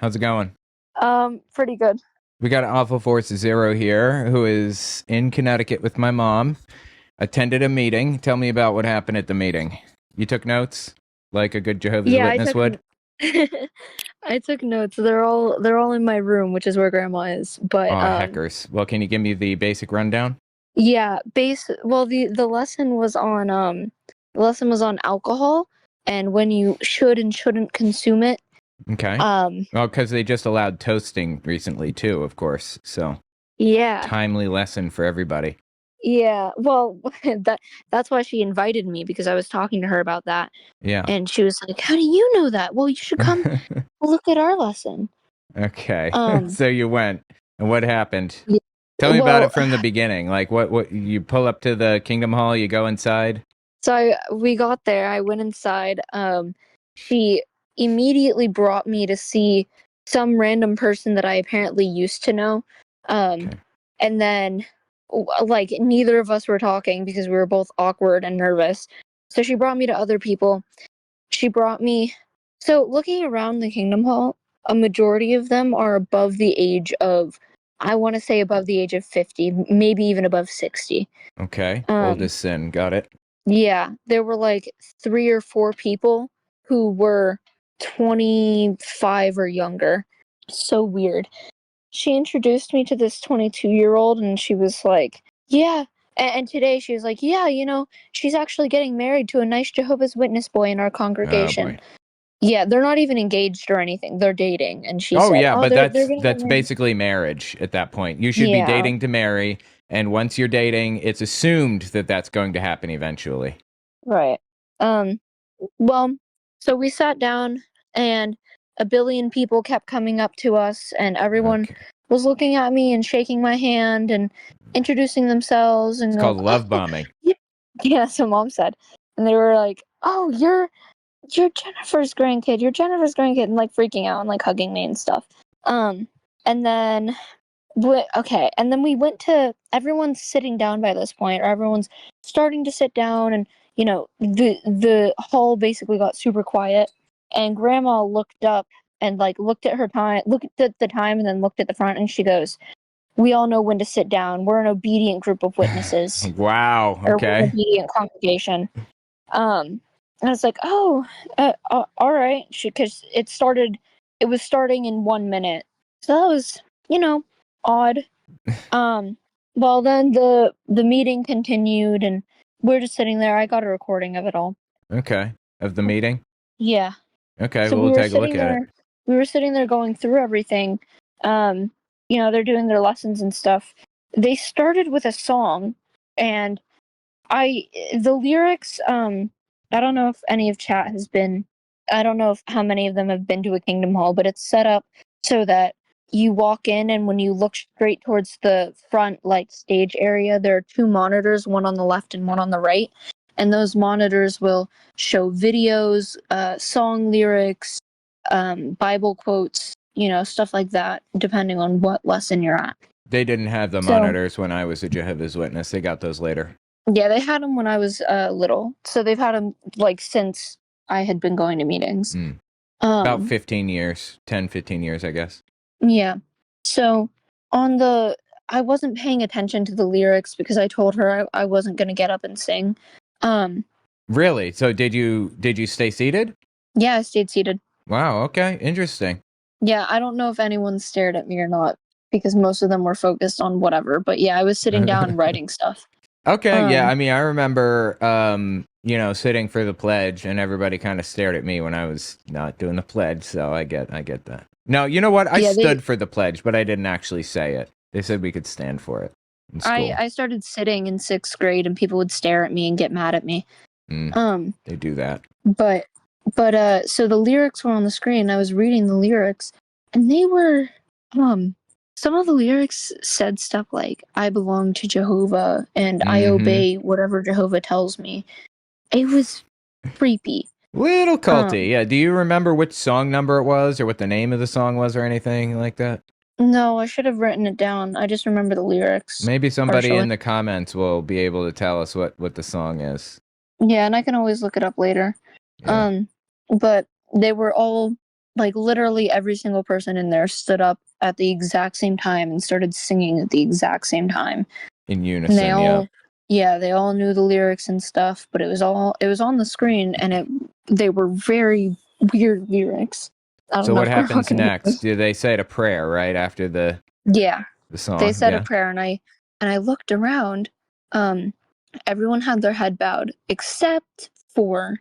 How's it going? Pretty good. We got Alpha Force Zero here, who is in Connecticut with my mom. Attended a meeting. Tell me about what happened at the meeting. You took notes, like a good Jehovah's Yeah, Witness would? I took notes. They're all in my room, which is where Grandma is. Oh, But heckers. Well, can you give me the basic rundown? yeah, the lesson was on alcohol and when you should and shouldn't consume it. Okay. Um, Well, because they just allowed toasting recently, too, of course. So, yeah. timely lesson for everybody. Yeah. Well, that's why she invited me because I was talking to her about that. Yeah. And she was like, "How do you know that?" Well, you should come look at our lesson. Okay. Um, So you went, and what happened? yeah, Tell me about it well, from the beginning. Like, what, you pull up to the Kingdom Hall, you go inside? we got there. I went inside. She immediately brought me to see some random person that I apparently used to know. Um, Okay. and then, like, neither of us were talking because we were both awkward and nervous. So she brought me to other people. She brought me. So looking around the Kingdom Hall, a majority of them are above the age of, I want to say above the age of 50, maybe even above 60. Okay. Um, Oldest sin. Got it. yeah, there were like three or four people who were 25 or younger. So weird. She introduced me to this 22-year-old and she was like, yeah. And today she was like, yeah, she's actually getting married to a nice Jehovah's Witness boy in our Oh congregation. boy. Yeah, they're not even engaged or anything. They're dating. And she Oh said, yeah, oh, but they're that's going to get that's married. basically marriage at that point. You should be Yeah, dating to marry, and once you're dating, it's assumed that that's going to happen eventually. right. Um, Well, so we sat down and a billion people kept coming up to us and everyone Okay. was looking at me and shaking my hand and introducing themselves and It's going, called love "Oh, bombing. yeah." Yeah, so Mom said. And they were like, "Oh, you're Jennifer's grandkid. You're Jennifer's grandkid," and like freaking out and like hugging me and stuff. Um and then and then we went to everyone's sitting down by this point, or everyone's starting to sit down, and the hall basically got super quiet, and Grandma looked up and like looked at the time, and then looked at the front, and she goes, "We all know when to sit down. We're an obedient group of witnesses, Wow. or we're an Okay. obedient congregation." And I was like, "Oh, all right," because it was starting in 1 minute, so that was odd. um, well, then the meeting continued, and we're just sitting there. I got a recording of it all. Okay. Of the meeting. Yeah. Okay. So We'll take a look at it. we were sitting there going through everything. Um, they're doing their lessons and stuff. They started with a song, and I the lyrics. I don't know if any of chat has been. I don't know if how many of them have been to a Kingdom Hall, but it's set up so that you walk in, and when you look straight towards the front, like stage area, there are two monitors, one on the left and one on the right, and those monitors will show videos, song lyrics, Bible quotes, stuff like that, depending on what lesson you're at. They didn't have the So monitors when I was a Jehovah's Witness. They got those later. yeah, they had them when I was little. So they've had them like since I had been going to meetings. Mm. About Um, 15 years, 10, 15 years, I guess. yeah. So on the I wasn't paying attention to the lyrics because I told her I wasn't gonna get up and sing. Um, Really? So did you stay seated? yeah, I stayed seated. Wow, okay. Interesting. Yeah, I don't know if anyone stared at me or not because most of them were focused on whatever. But yeah, I was sitting down and writing stuff. Okay, yeah. Um, I mean, I remember sitting for the pledge and everybody kind of stared at me when I was not doing the pledge, so I get that. No, you know what? I yeah, stood for the pledge, but I didn't actually say it. They said we could stand for it in school. I started sitting in 6th grade and people would stare at me and get mad at me. Mm, they do that. But so the lyrics were on the screen. I was reading the lyrics, and they were some of the lyrics said stuff like "I belong to Jehovah" and "I Mm-hmm. obey whatever Jehovah tells me." It was creepy. Little culty. Um, Yeah. Do you remember which song number it was or what the name of the song was or anything like that? no, I should have written it down. I just remember the lyrics Maybe somebody partially. in the comments will be able to tell us what the song is. Yeah, and I can always look it up later. Yeah. Um, but they were all like literally every single person in there stood up at the exact same time and started singing at the exact same time. In And they unison, all, yeah, they all knew the lyrics and stuff, but it was on the screen, and they were very weird lyrics. I don't So know what if we're happens gonna next? Do they say a prayer right after the Yeah, song? they said a Yeah. prayer, and I looked around. Everyone had their head bowed except for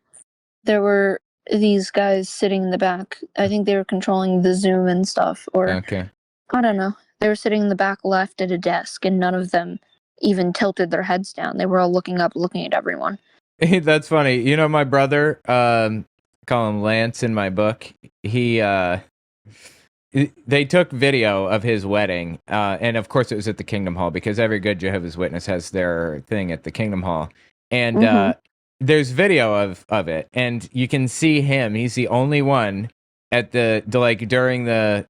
there were these guys sitting in the back. I think they were controlling the Zoom and stuff, or Okay. I don't know. They were sitting in the back left at a desk, and none of them even tilted their heads down. They were all looking up, looking at everyone. That's funny. You know, my brother, call him Lance in my book. They took video of his wedding, and of course it was at the Kingdom Hall because every good Jehovah's Witness has their thing at the Kingdom Hall. And there's video of it, and you can see him. He's the only one at the like during the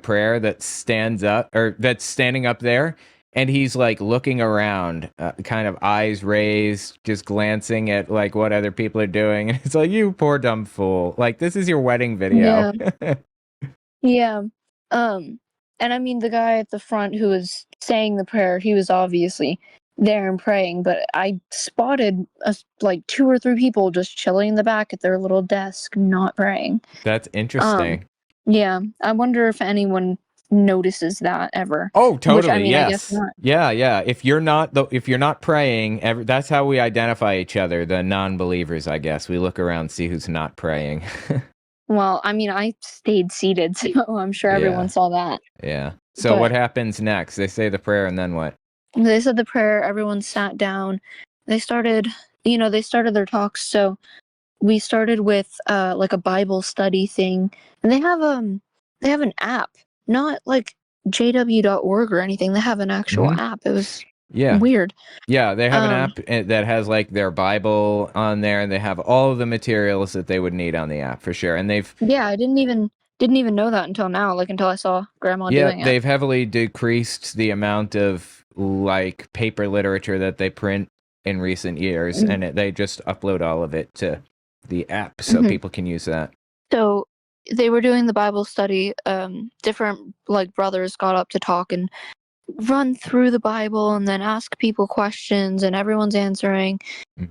prayer that stands up or that's standing up there, and he's like looking around, kind of eyes raised, just glancing at like what other people are doing. And it's like, you poor dumb fool! Like, this is your wedding video. Yeah. Yeah. And I mean, the guy at the front who was saying the prayer, he was obviously there and praying, but I spotted like 2 or 3 people just chilling in the back at their little desk, not praying. That's interesting. Yeah. I wonder if anyone notices that ever. Oh, totally. Which, I mean, yes. I guess not. Yeah. If you're not praying, that's how we identify each other, the non-believers, I guess. We look around, see who's not praying. Well, I mean, I stayed seated, so I'm sure everyone saw that. Yeah. So But what happens next? They say the prayer, and then what? they said the prayer, everyone sat down. They started their talks, so we started with like a Bible study thing. And they have an app, not like jw.org or anything. They have an actual app. It was weird. Yeah, they have an app that has like their Bible on there, and they have all of the materials that they would need on the app for sure. And I didn't even know that until now, like until I saw Grandma doing it. They've heavily decreased the amount of like paper literature that they print in recent years, and they just upload all of it to the app so people can use that. So they were doing the Bible study. Different like brothers got up to talk and run through the Bible and then ask people questions, and everyone's answering.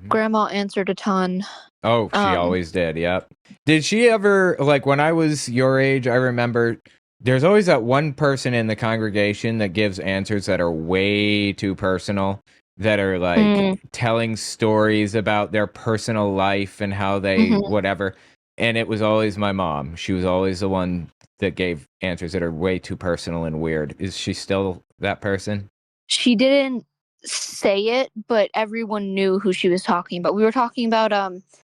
Grandma answered a ton. Oh, she always did. Yep. Did she ever, like when I was your age, I remember there's always that one person in the congregation that gives answers that are way too personal, that are like telling stories about their personal life and how they whatever. And it was always my mom. She was always the one that gave answers that are way too personal and weird. Is she still that person? She didn't say it, but everyone knew who she was talking about. We were talking about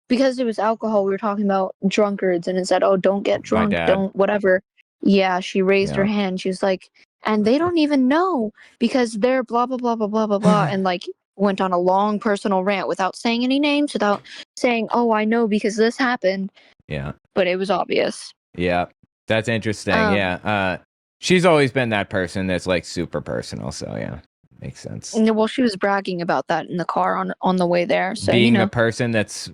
because it was alcohol, we were talking about drunkards, and it said, "Oh, don't get drunk, don't whatever." Yeah, she raised her hand. She was like, and they don't even know because they're blah blah blah blah blah blah blah, and like went on a long personal rant without saying any names, without saying, "Oh, I know because this happened." Yeah. But it was obvious. Yeah. That's interesting. She's always been that person that's like super personal, so yeah. Makes sense. Well, she was bragging about that in the car on the way there. So being the person that's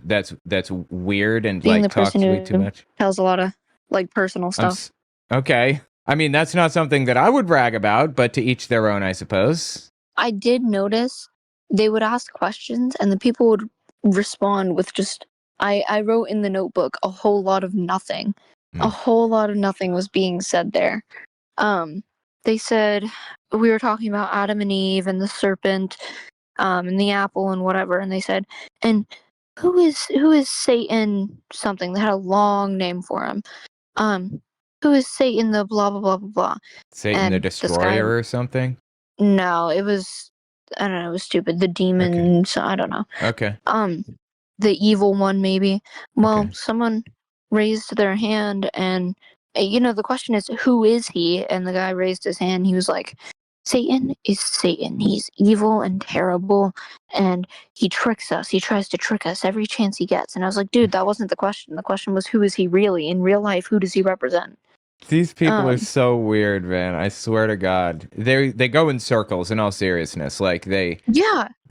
weird and like talks way too much, tells a lot of like personal stuff. Okay, I mean that's not something that I would brag about, but to each their own, I suppose. I did notice they would ask questions and the people would respond with just. I wrote in the notebook a whole lot of nothing. A whole lot of nothing was being said there. They said we were talking about Adam and Eve and the serpent, and the apple and whatever, and they said, and who is Satan something? They had a long name for him. Who is Satan the blah blah blah blah blah? Satan and the Destroyer or something? No, it was I don't know, it was stupid. The demon, so I don't know. Okay. The evil one maybe. Well, someone raised their hand and the question is, who is he? And the guy raised his hand. He was like, Satan is Satan. He's evil and terrible, and he tricks us. He tries to trick us every chance he gets. And I was like, dude, that wasn't the question. The question was, who is he really? In real life, who does he represent? These people are so weird, man. I swear to God. They go in circles, in all seriousness. Like, they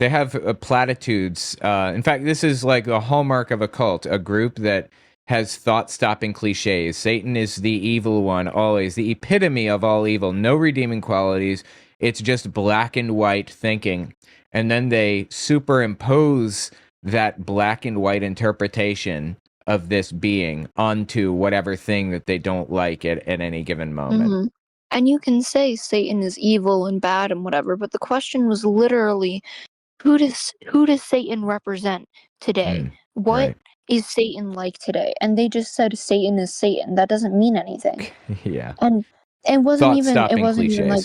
have platitudes. In fact, this is like a hallmark of a cult, a group that has thought-stopping cliches. Satan is the evil one, always the epitome of all evil, no redeeming qualities. It's just black and white thinking. And then they superimpose that black and white interpretation of this being onto whatever thing that they don't like at any given moment. Mm-hmm. And you can say Satan is evil and bad and whatever, but the question was literally, who does Satan represent today? What right. is Satan like today? And they just said Satan is Satan. That doesn't mean anything. Yeah. And it wasn't even like,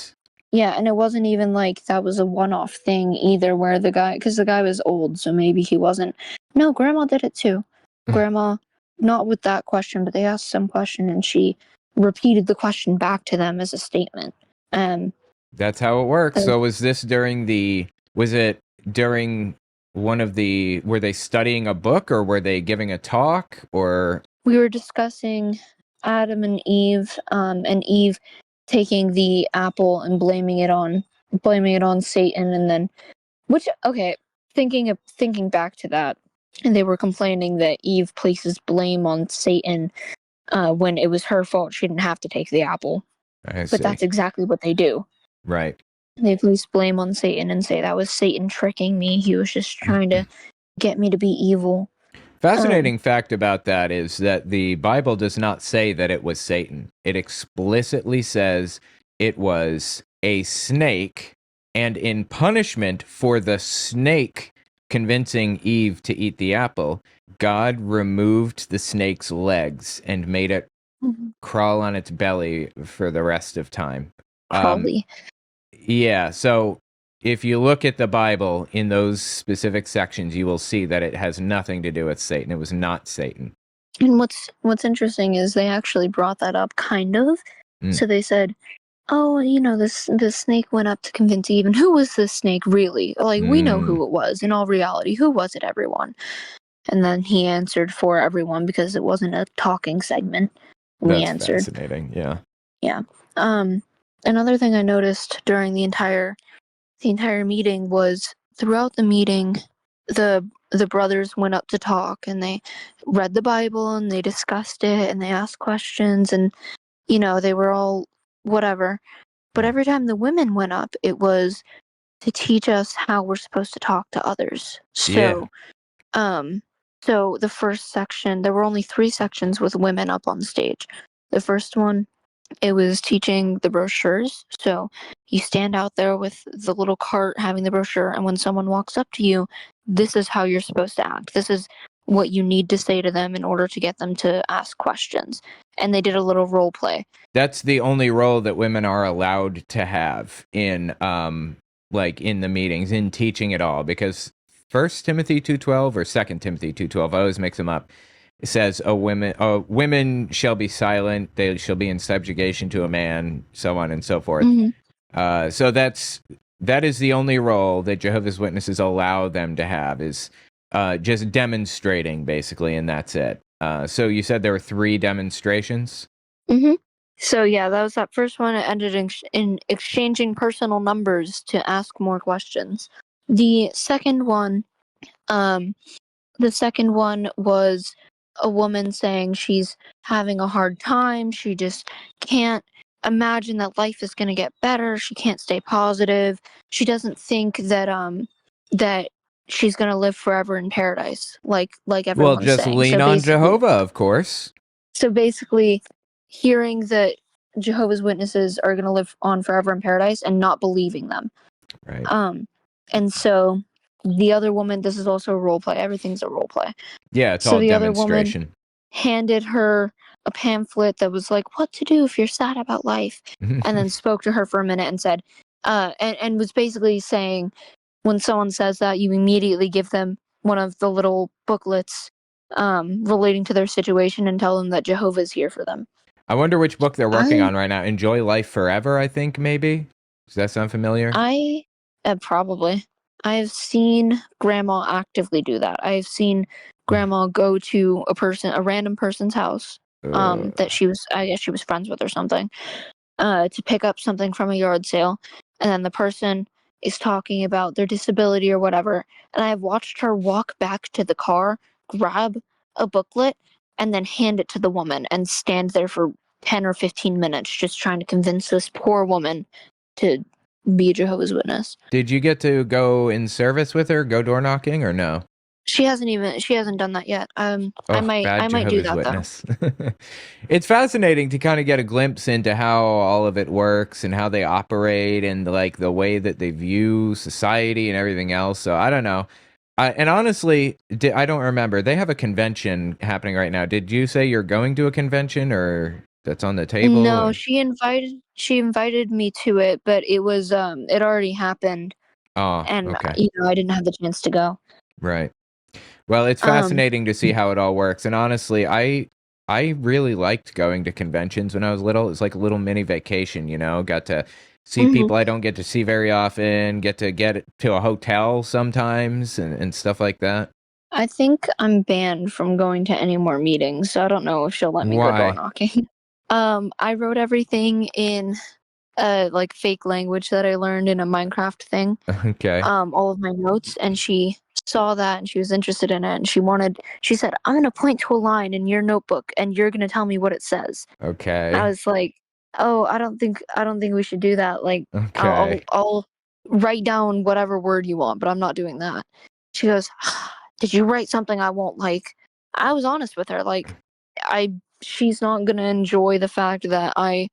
yeah, and it wasn't even like that was a one-off thing either, where because the guy was old, so maybe he wasn't. No, Grandma did it too. Grandma, not with that question, but they asked some question and she repeated the question back to them as a statement. That's how it works. So was it during one of were they studying a book, or were they giving a talk, or? We were discussing Adam and Eve taking the apple and blaming it on Satan, and then thinking back to that, and they were complaining that Eve places blame on Satan when it was her fault. She didn't have to take the apple. But that's exactly what they do. Right. They place blame on Satan and say that was Satan tricking me. He was just trying to get me to be evil. Fascinating fact about that is that the Bible does not say that it was Satan. It explicitly says it was a snake, and in punishment for the snake convincing Eve to eat the apple, God removed the snake's legs and made it crawl on its belly for the rest of time. Crawly. Yeah, so if you look at the Bible in those specific sections, you will see that it has nothing to do with Satan. It was not Satan. And what's interesting is they actually brought that up, kind of. So they said, oh, the snake went up to convince Eve. And who was this snake really? Like, we know who it was. In all reality, who was it, everyone? And then he answered for everyone because it wasn't a talking segment. That's answered. Fascinating, yeah. Yeah. Another thing I noticed during the entire meeting was throughout the meeting, the brothers went up to talk and they read the Bible and they discussed it and they asked questions and they were all whatever. But every time the women went up, it was to teach us how we're supposed to talk to others. So, so the first section, there were only 3 sections with women up on stage. The first one, it was teaching the brochures. So you stand out there with the little cart having the brochure, and when someone walks up to you, this is how you're supposed to act. This is what you need to say to them in order to get them to ask questions. And they did a little role play. That's the only role that women are allowed to have in in the meetings, in teaching at all, because 1 Timothy 2:12 or 2 Timothy 2:12, I always mix them up. It says, women shall be silent, they shall be in subjugation to a man, so on and so forth. So that is the only role that Jehovah's Witnesses allow them to have, is just demonstrating, basically, and that's it. So you said there were 3 demonstrations? So yeah, that was that first one. It ended in exchanging personal numbers to ask more questions. The second one was a woman saying she's having a hard time. She just can't imagine that life is going to get better. She can't stay positive. She doesn't think that that she's going to live forever in paradise, like everyone's saying. Well, just lean on Jehovah, of course. So basically, hearing that Jehovah's Witnesses are going to live on forever in paradise and not believing them. Right. And so the other woman, this is also a role play. Everything's a role play. Yeah, it's all demonstration. So the other woman handed her a pamphlet that was like, what to do if you're sad about life, and then spoke to her for a minute and said, and was basically saying, when someone says that, you immediately give them one of the little booklets relating to their situation and tell them that Jehovah's here for them. I wonder which book they're working on right now. Enjoy Life Forever, I think, maybe? Does that sound familiar? Probably. I've seen Grandma actively do that. I've seen Grandma go to a random person's house that I guess she was friends with or something, to pick up something from a yard sale. And then the person is talking about their disability or whatever. And I've watched her walk back to the car, grab a booklet, and then hand it to the woman and stand there for 10 or 15 minutes just trying to convince this poor woman to be a Jehovah's Witness. Did you get to go in service with her, go door knocking, or no? She hasn't done that yet. I Bad might do Jehovah's that Witness. It's fascinating to kind of get a glimpse into how all of it works and how they operate and like the way that they view society and everything else. So I don't know. And honestly, I don't remember. They have a convention happening right now. Did you say you're going to a convention or that's on the table? No, or- she invited me to it, but it was it already happened, Oh, and okay. I didn't have the chance to go. Right. Well, it's fascinating to see how it all works. And honestly, I really liked going to conventions when I was little. It's like a little mini vacation, you know. Got to see people I don't get to see very often, get to a hotel sometimes and stuff like that. I think I'm banned from going to any more meetings, so I don't know if she'll let me go door Why? knocking. I wrote everything in like fake language that I learned in a Minecraft thing. Okay. All of my notes, and she saw that and she was interested in it, and she said, I'm gonna point to a line in your notebook and you're gonna tell me what it says. Okay. I was like, oh, I don't think we should do that. Like, Okay. I'll write down whatever word you want, but I'm not doing that. She goes, did you write something I won't like? I was honest with her. Like, she's not gonna enjoy the fact that I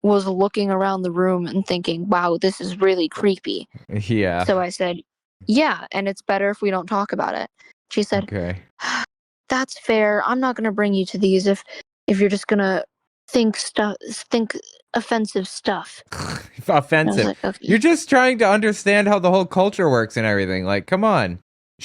was looking around the room and thinking, wow, this is really creepy. Yeah. So I said, yeah, and it's better if we don't talk about it. She said, Okay. that's fair. I'm not gonna bring you to these if you're just gonna think offensive stuff. I was Offensive. like, okay. You're just trying to understand how the whole culture works and everything. Like, come on.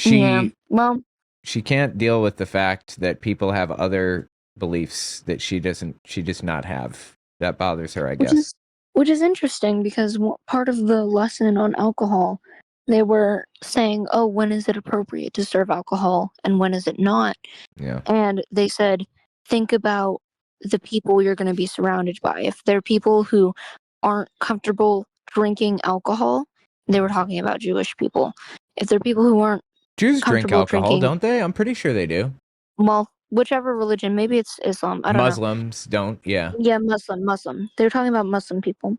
Yeah. Well, She can't deal with the fact that people have other beliefs that she does not have. That bothers her, I guess. which is interesting because part of the lesson on alcohol, they were saying, oh, when is it appropriate to serve alcohol and when is it not? Yeah. And they said, think about the people you're going to be surrounded by. If they're people who aren't comfortable drinking alcohol, they were talking about Jewish people. If they're people who aren't Jews drink comfortable alcohol, drinking, don't they? I'm pretty sure they do. well, whichever religion, maybe it's Islam, I don't know. Muslims don't, yeah. Yeah, Muslim. They were talking about Muslim people.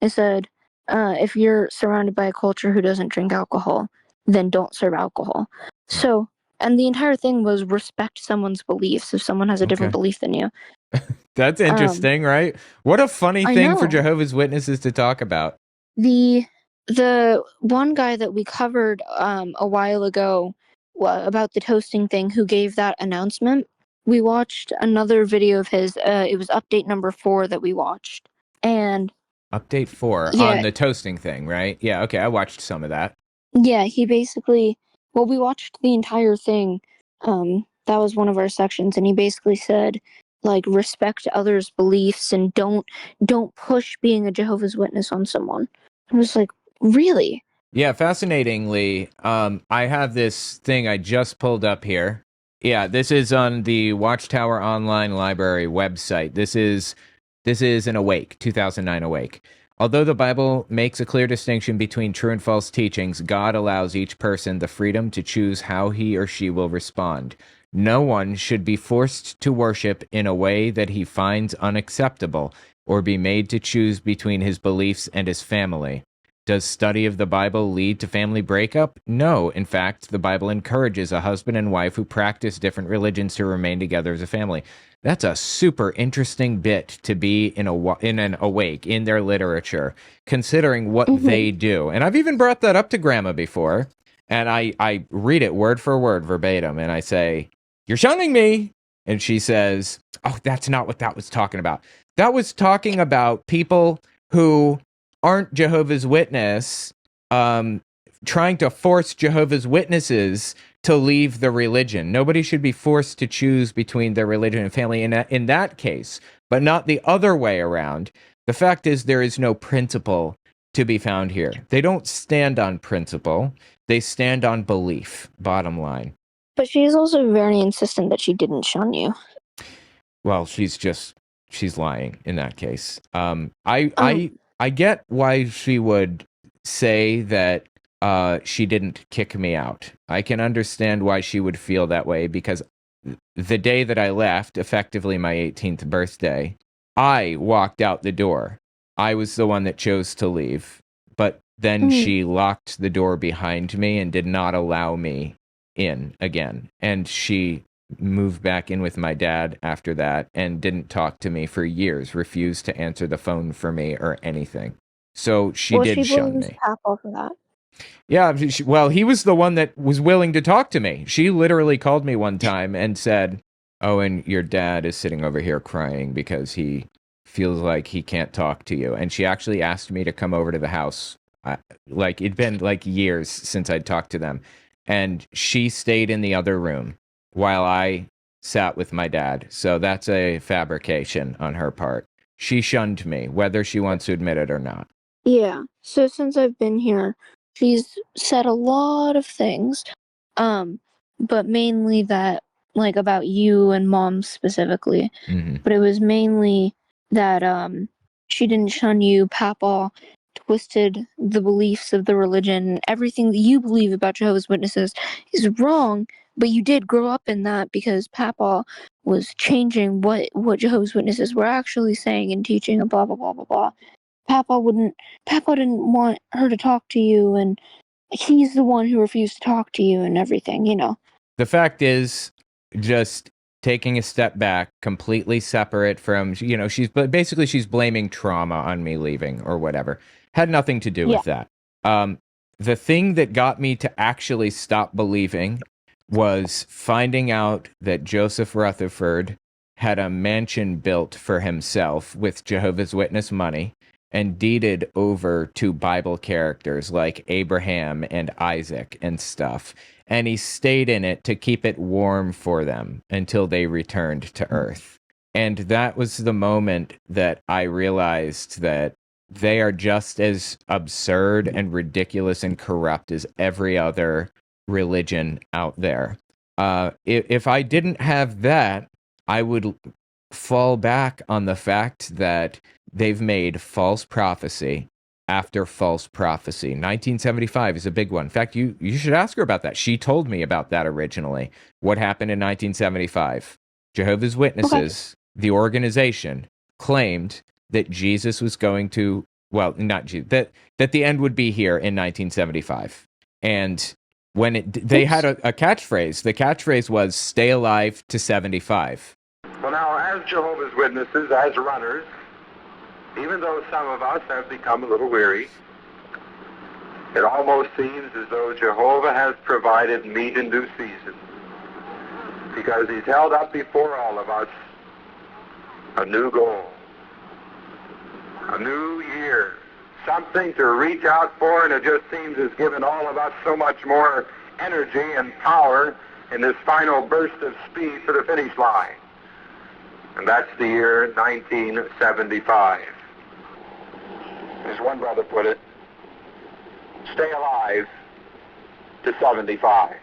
They said, if you're surrounded by a culture who doesn't drink alcohol, then don't serve alcohol. So, and the entire thing was respect someone's beliefs if someone has a different Okay. belief than you. That's interesting, right? What a funny I thing for know. Jehovah's Witnesses to talk about. The one guy that we covered a while ago about the toasting thing, who gave that announcement, we watched another video of his. It was update number 4 that we watched, and Update 4 yeah, on the toasting thing, right? Yeah, okay, I watched some of that. yeah, he basically, well, we watched the entire thing. That was one of our sections, and he basically said, like, respect others' beliefs and don't push being a Jehovah's Witness on someone. I was like, really? Yeah, fascinatingly, I have this thing I just pulled up here. Yeah, this is on the Watchtower Online Library website. This is an Awake, 2009 Awake. Although the Bible makes a clear distinction between true and false teachings, God allows each person the freedom to choose how he or she will respond. No one should be forced to worship in a way that he finds unacceptable or be made to choose between his beliefs and his family. Does study of the Bible lead to family breakup? No. In fact, the Bible encourages a husband and wife who practice different religions to remain together as a family. That's a super interesting bit to be in an Awake in their literature, considering what they do. And I've even brought that up to Grandma before, and I read it word for word verbatim, and I say, "You're shunning me," and she says, "Oh, that's not what that was talking about. That was talking about people who aren't Jehovah's Witness, trying to force Jehovah's Witnesses to leave the religion. Nobody should be forced to choose between their religion and family in that case, but not the other way around. The fact is, there is no principle to be found here. They don't stand on principle. They stand on belief, bottom line." But she's also very insistent that she didn't shun you. Well, she's lying in that case. I get why she would say that she didn't kick me out. I can understand why she would feel that way because the day that I left, effectively my 18th birthday, I walked out the door. I was the one that chose to leave. But then she locked the door behind me and did not allow me in again. And she moved back in with my dad after that and didn't talk to me for years, refused to answer the phone for me or anything. So she did shun me. Papa for that. Yeah, well, he was the one that was willing to talk to me. She literally called me one time and said, "Oh, and your dad is sitting over here crying because he feels like he can't talk to you." And she actually asked me to come over to the house. Like, it'd been like years since I'd talked to them. And she stayed in the other room while I sat with my dad. So that's a fabrication on her part. She shunned me, whether she wants to admit it or not. Yeah. So since I've been here, she's said a lot of things, but mainly that, like, about you and Mom specifically. Mm-hmm. But it was mainly that she didn't shun you. Papa twisted the beliefs of the religion. Everything that you believe about Jehovah's Witnesses is wrong, but you did grow up in that because Papa was changing what Jehovah's Witnesses were actually saying and teaching and blah blah blah blah blah. Papa didn't want her to talk to you, and he's the one who refused to talk to you and everything, you know. The fact is, just taking a step back, completely separate from, she's blaming trauma on me leaving or whatever. Had nothing to do with that. The thing that got me to actually stop believing was finding out that Joseph Rutherford had a mansion built for himself with Jehovah's Witness money and deeded over to Bible characters like Abraham and Isaac and stuff. And he stayed in it to keep it warm for them until they returned to Earth. And that was the moment that I realized that they are just as absurd and ridiculous and corrupt as every other religion out there. If I didn't have that, I would fall back on the fact that they've made false prophecy after false prophecy. 1975 is a big one. In fact, you should ask her about that. She told me about that originally. What happened in 1975? Jehovah's Witnesses, the organization, claimed that Jesus was going to, well, not Jesus, that the end would be here in 1975. And when they had a catchphrase, the catchphrase was "Stay alive to 75." Well, now, as Jehovah's Witnesses, as runners, even though some of us have become a little weary, it almost seems as though Jehovah has provided meat in due season, because he's held up before all of us a new goal, a new year, something to reach out for, and it just seems has given all of us so much more energy and power in this final burst of speed for the finish line. And that's the year 1975. As one brother put it, stay alive to 75.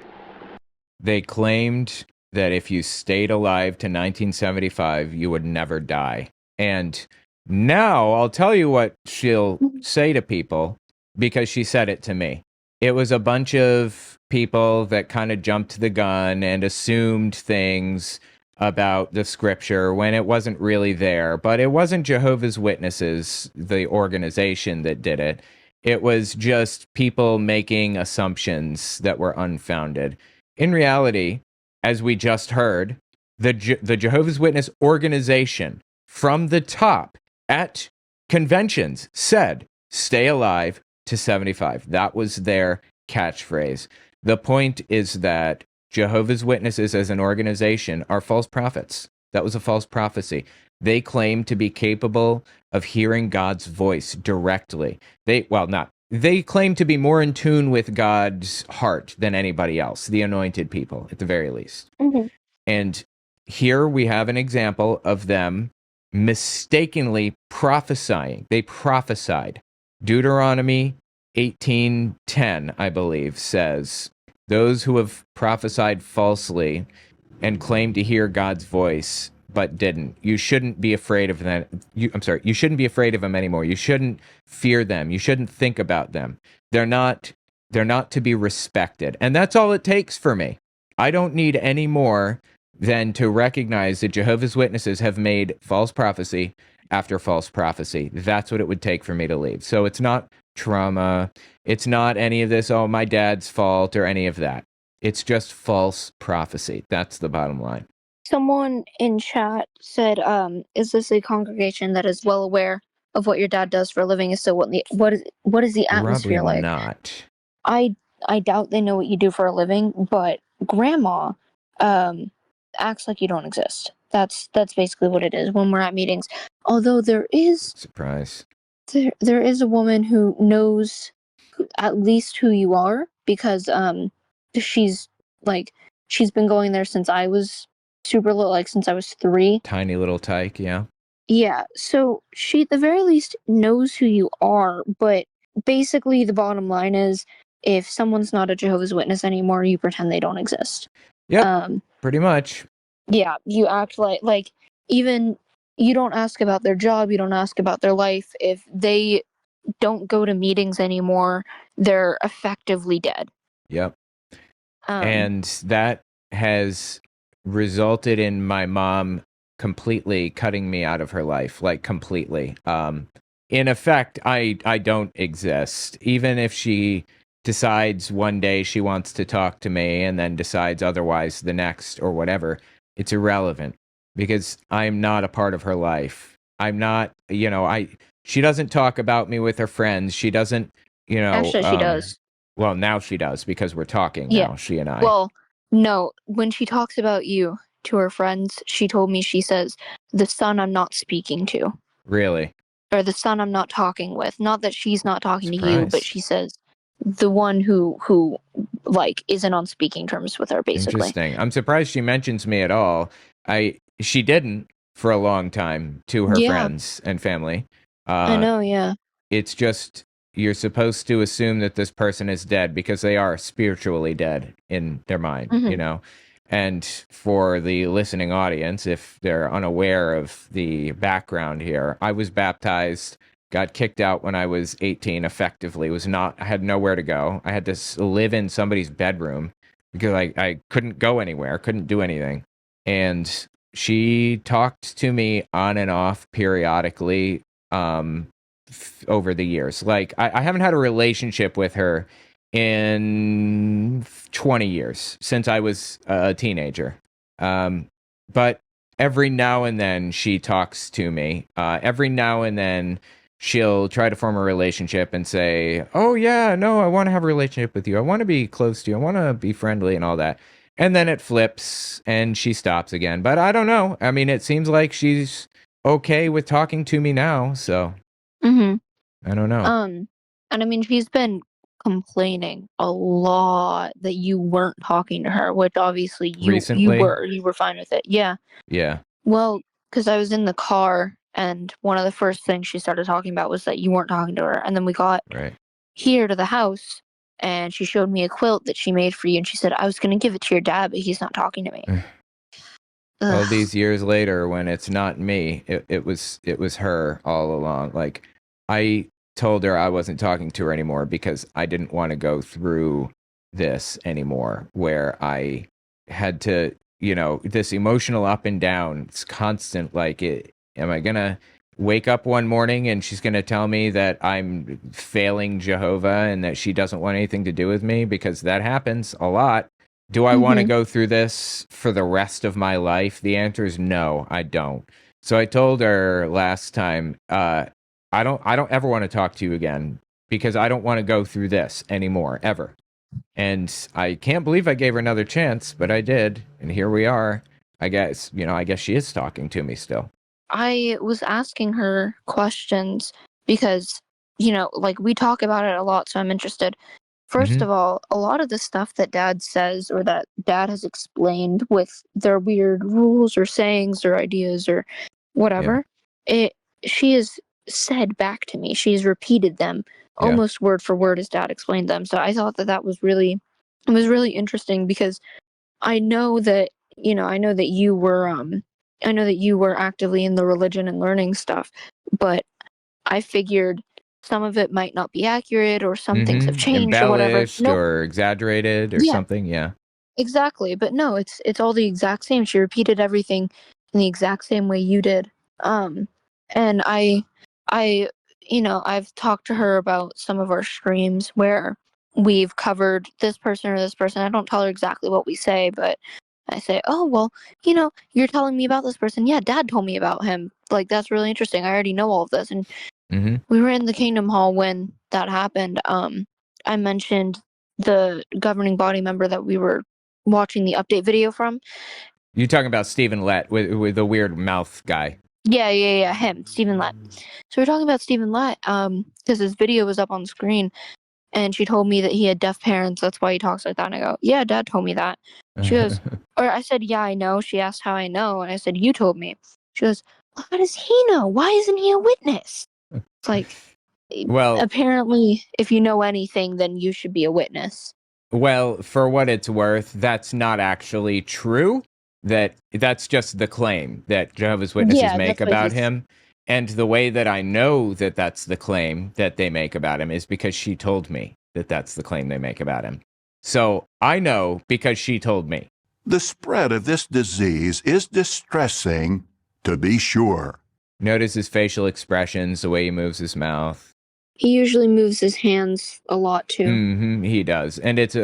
They claimed that if you stayed alive to 1975, you would never die. And now I'll tell you what she'll say to people, because she said it to me. It was a bunch of people that kind of jumped the gun and assumed things about the scripture when it wasn't really there. But it wasn't Jehovah's Witnesses, the organization, that did it. It was just people making assumptions that were unfounded. In reality, as we just heard, the Jehovah's Witness organization from the top at conventions said, "Stay alive to 75." That was their catchphrase. The point is that Jehovah's Witnesses as an organization are false prophets. That was a false prophecy. They claim to be capable of hearing God's voice directly. They claim to be more in tune with God's heart than anybody else, the anointed people, at the very least. Mm-hmm. And here we have an example of them mistakenly prophesying. They prophesied. Deuteronomy 18:10, I believe, says, "Those who have prophesied falsely and claim to hear God's voice but didn't, you shouldn't be afraid of them." You shouldn't be afraid of them anymore. You shouldn't fear them. You shouldn't think about them. They're not to be respected. And that's all it takes for me. I don't need any more than to recognize that Jehovah's Witnesses have made false prophecy after false prophecy. That's what it would take for me to leave. So it's not trauma. It's not any of this, oh, my dad's fault or any of that. It's just false prophecy. That's the bottom line. Someone in chat said, is this a congregation that is well aware of what your dad does for a living? So what is the atmosphere Probably like? not. I doubt they know what you do for a living, but grandma acts like you don't exist. That's basically what it is when we're at meetings. Although there is a woman who knows at least who you are, because she's been going there since I was super little, like since I was 3. Tiny little tyke, yeah. Yeah, so she at the very least knows who you are, but basically the bottom line is, if someone's not a Jehovah's Witness anymore, you pretend they don't exist. Yep, pretty much. Yeah, you act like even you don't ask about their job, you don't ask about their life. If they don't go to meetings anymore, they're effectively dead. Yep. And that has resulted in my mom completely cutting me out of her life, like completely. In effect, I don't exist. Even if she decides one day she wants to talk to me and then decides otherwise the next or whatever, it's irrelevant because I'm not a part of her life. I'm not, she doesn't talk about me with her friends. She doesn't, Actually, she does. Well, now she does because we're talking now, she and I. Well, no, when she talks about you to her friends, she told me, she says, the son I'm not speaking to. Really? Or the son I'm not talking with. Not that she's not talking to you, but she says the one who isn't on speaking terms with her, basically. Interesting. I'm surprised she mentions me at all. She didn't for a long time to her friends and family. I know, yeah. It's just you're supposed to assume that this person is dead because they are spiritually dead in their mind, And for the listening audience, if they're unaware of the background here, I was baptized, got kicked out when I was 18, effectively. I had nowhere to go. I had to live in somebody's bedroom because I couldn't go anywhere, couldn't do anything. And she talked to me on and off periodically over the years. Like, I haven't had a relationship with her in 20 years since I was a teenager. But every now and then she talks to me. Every now and then she'll try to form a relationship and say, oh yeah, no, I want to have a relationship with you. I want to be close to you. I want to be friendly and all that. And then it flips and she stops again. But I don't know. I mean, it seems like she's okay with talking to me now. So I don't know. And I mean, she's been complaining a lot that you weren't talking to her, which obviously you were fine with it. Yeah. Well, because I was in the car and one of the first things she started talking about was that you weren't talking to her, and then we got here to the house and she showed me a quilt that she made for you, and she said, I was going to give it to your dad, but he's not talking to me. All these years later, when it's not me, it was her all along. Like, I told her I wasn't talking to her anymore because I didn't want to go through this anymore, where I had to, this emotional up and down. It's constant. Like, am I gonna wake up one morning and she's gonna tell me that I'm failing Jehovah and that she doesn't want anything to do with me? Because that happens a lot. Do I want to go through this for the rest of my life? The answer is no, I don't. So I told her last time, I don't ever want to talk to you again because I don't want to go through this anymore, ever. And I can't believe I gave her another chance, but I did. And here we are. I guess she is talking to me still. I was asking her questions because, we talk about it a lot, so I'm interested. First of all, a lot of the stuff that Dad says or that Dad has explained with their weird rules or sayings or ideas or whatever, she has said back to me. She's repeated them almost word for word as Dad explained them. So I thought that was really interesting because I know that, you were actively in the religion and learning stuff, but I figured some of it might not be accurate or some things have changed or whatever. Embellished or exaggerated or something, exactly. But no, it's all the exact same. She repeated everything in the exact same way you did. And I, I've talked to her about some of our streams where we've covered this person or this person. I don't tell her exactly what we say, but I say, oh, well, you're telling me about this person. Yeah, Dad told me about him. Like, that's really interesting. I already know all of this. And we were in the Kingdom Hall when that happened. I mentioned the governing body member that we were watching the update video from. You're talking about Stephen Lett with the weird mouth guy. Yeah, him, Stephen Lett. So we're talking about Stephen Lett, because his video was up on the screen, and she told me that he had deaf parents. That's why he talks like that. And I go, yeah, Dad told me that. She goes, or I said, yeah, I know. She asked how I know, and I said, you told me. She goes, well, how does he know? Why isn't he a witness? It's like, well, apparently, if you know anything, then you should be a witness. Well, for what it's worth, that's not actually true. That's just the claim that Jehovah's Witnesses make about him. And the way that I know that that's the claim that they make about him is because she told me that that's the claim they make about him. So I know because she told me. The spread of this disease is distressing, to be sure. Notice his facial expressions, the way he moves his mouth. He usually moves his hands a lot too. He does, and it's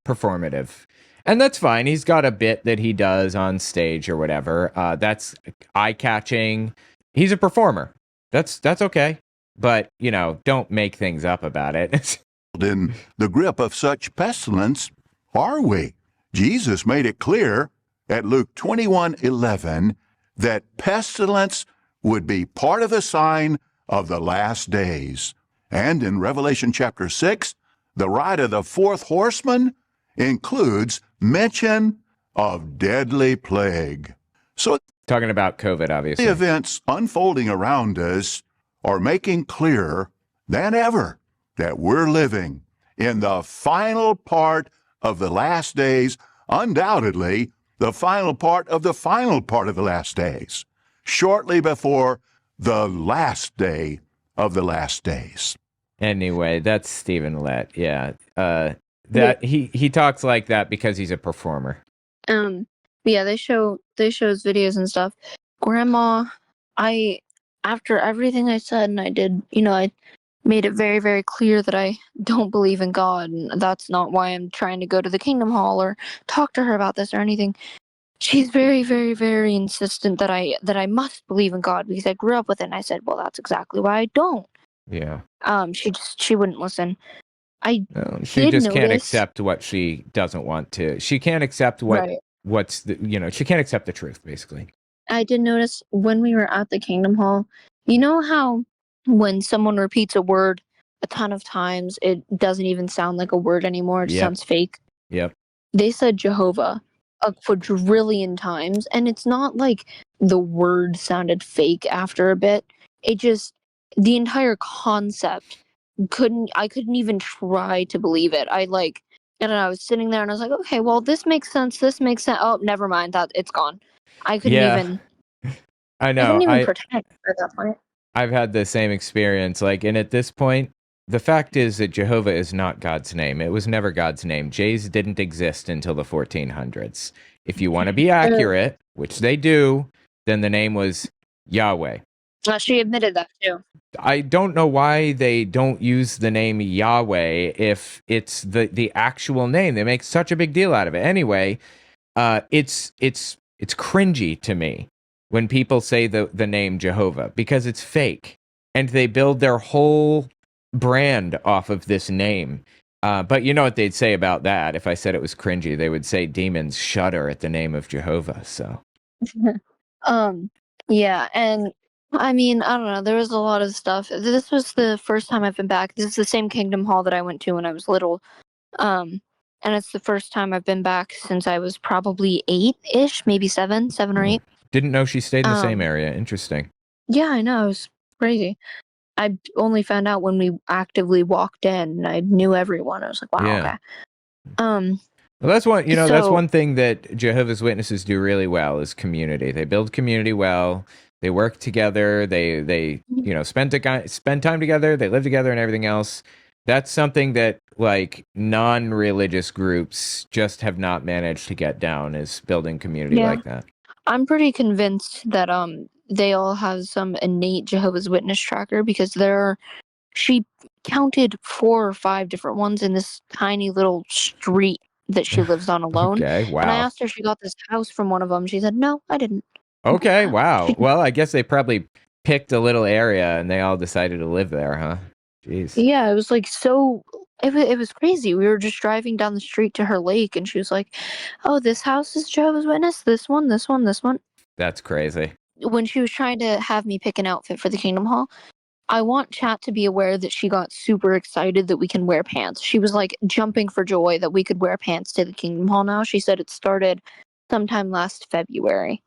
performative, and that's fine. He's got a bit that he does on stage or whatever. That's eye-catching. He's a performer. That's okay, but don't make things up about it. In the grip of such pestilence, are we? Jesus made it clear at Luke 21:11 that pestilence would be part of the sign of the last days. And in Revelation chapter 6, the ride of the fourth horseman includes mention of deadly plague. So, talking about COVID, obviously. The events unfolding around us are making clearer than ever that we're living in the final part of the last days, undoubtedly the final part of the final part of the last days, shortly before the last day of the last days. Anyway, that's Stephen Lett. Yeah. He talks like that because he's a performer. Yeah, they show his videos and stuff. Grandma, after everything I said and I did, I made it very, very clear that I don't believe in God, and that's not why I'm trying to go to the Kingdom Hall or talk to her about this or anything. She's very, very, very insistent that I must believe in God because I grew up with it. And I said, well, that's exactly why I don't. Yeah. She wouldn't listen. She just can't accept what she doesn't want to. She can't accept what's she can't accept the truth, basically. I did notice when we were at the Kingdom Hall, you know how when someone repeats a word a ton of times, it doesn't even sound like a word anymore. It sounds fake. Yep. They said Jehovah a quadrillion times, and it's not like the word sounded fake after a bit. It just, the entire concept I couldn't even try to believe it. I don't know, I was sitting there and I was like, okay, well, this makes sense. Oh, never mind. That it's gone. I couldn't even. I know. I couldn't even pretend at that point. I've had the same experience. And at this point, the fact is that Jehovah is not God's name. It was never God's name. Jays didn't exist until the 1400s. If you want to be accurate, which they do, then the name was Yahweh. She admitted that too. I don't know why they don't use the name Yahweh if it's the actual name. They make such a big deal out of it. Anyway, it's cringy to me when people say the name Jehovah because it's fake and they build their whole brand off of this name. But you know what they'd say about that? If I said it was cringy, they would say demons shudder at the name of Jehovah. So, yeah, and I mean, I don't know. There was a lot of stuff. This was the first time I've been back. This is the same Kingdom Hall that I went to when I was little. And it's the first time I've been back since I was probably 8-ish, maybe 7 or 8. Didn't know she stayed in the same area. Interesting. Yeah, I know. It was crazy. I only found out when we actively walked in and I knew everyone. I was like, wow, okay. Well, that's one, that's one thing that Jehovah's Witnesses do really well is community. They build community well. They work together. They spend time together. They live together and everything else. That's something that like non-religious groups just have not managed to get down, is building community Yeah. like that. I'm pretty convinced that they all have some innate Jehovah's Witness tracker, because she counted 4 or 5 different ones in this tiny little street that she lives on alone. Okay, And I wow. asked her if she got this house from one of them. She said, "No, I didn't." Okay, wow. Well, I guess they probably picked a little area and they all decided to live there, huh? Jeez. Yeah, it was like it was crazy. We were just driving down the street to her lake, and she was like, "Oh, this house is Jehovah's Witness. This one, this one, this one." That's crazy. When she was trying to have me pick an outfit for the Kingdom Hall, I want chat to be aware that she got super excited that we can wear pants. She was like jumping for joy that we could wear pants to the Kingdom Hall now. She said it started sometime last February.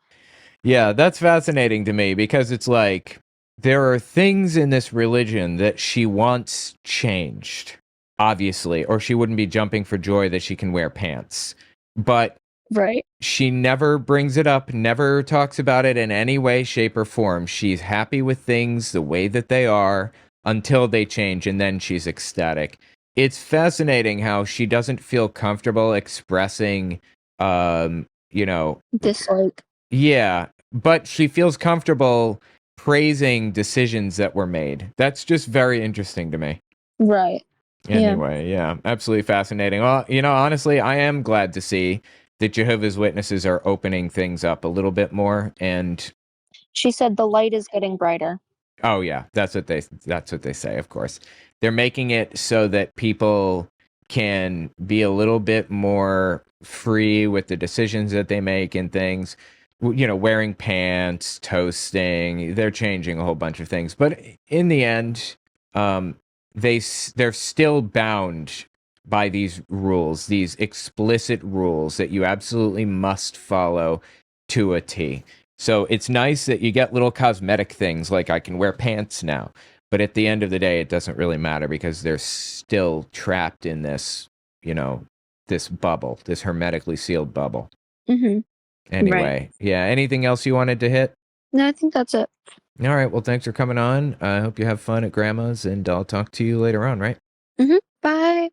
Yeah, that's fascinating to me, because it's like there are things in this religion that she wants changed, obviously, or she wouldn't be jumping for joy that she can wear pants. But Right. she never brings it up, never talks about it in any way, shape, or form. She's happy with things the way that they are until they change, and then she's ecstatic. It's fascinating how she doesn't feel comfortable expressing, Dislike. yeah, but she feels comfortable praising decisions that were made. That's just very interesting to me. Right. Anyway, yeah, absolutely fascinating. Well, honestly, I am glad to see that Jehovah's Witnesses are opening things up a little bit more. And She said the light is getting brighter. oh yeah, that's what they say, of course. They're making it so that people can be a little bit more free with the decisions that they make and things. Wearing pants, toasting, they're changing a whole bunch of things. But in the end, they're still bound by these rules, these explicit rules that you absolutely must follow to a T. So it's nice that you get little cosmetic things like I can wear pants now. But at the end of the day, it doesn't really matter, because they're still trapped in this, this bubble, this hermetically sealed bubble. Mm-hmm. Anyway, Right. yeah. Anything else you wanted to hit? No, I think that's it. All right. Well, thanks for coming on. I hope you have fun at Grandma's, and I'll talk to you later on, right? Mm-hmm. Bye.